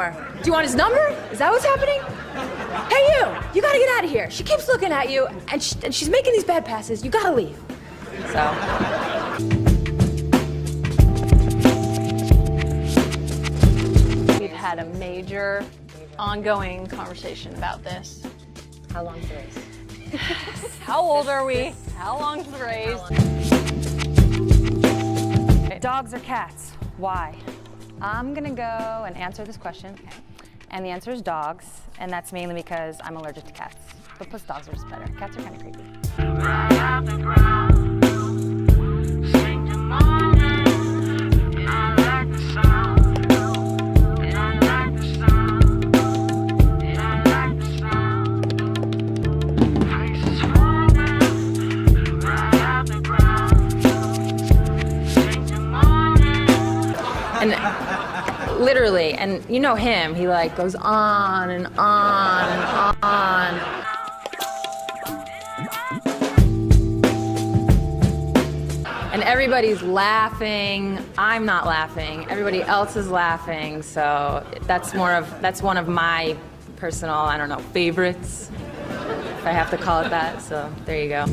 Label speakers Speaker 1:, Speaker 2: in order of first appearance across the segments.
Speaker 1: anymore. Do you want his number? Is that what's happening? Hey, you gotta get out of here. She keeps looking at you, and she's making these bad passes. You gotta leave. So.
Speaker 2: We've had a major, ongoing conversation about this.
Speaker 1: How long's the race?
Speaker 2: How old are we? How long's the race?
Speaker 3: Dogs or cats? Why? I'm gonna go and answer this question. And the answer is dogs, and that's mainly because I'm allergic to cats. But plus dogs are just better. Cats are kind of creepy.
Speaker 1: And literally, and you know him, he like goes on and on and on. And everybody's laughing. I'm not laughing. Everybody else is laughing. So that's one of my personal, I don't know, favorites, if I have to call it that. So there you go.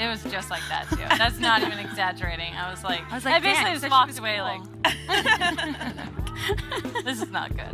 Speaker 4: It was just like that too. That's not even exaggerating. I was like, I basically
Speaker 3: "Damn,
Speaker 4: just walked away like, this is not good.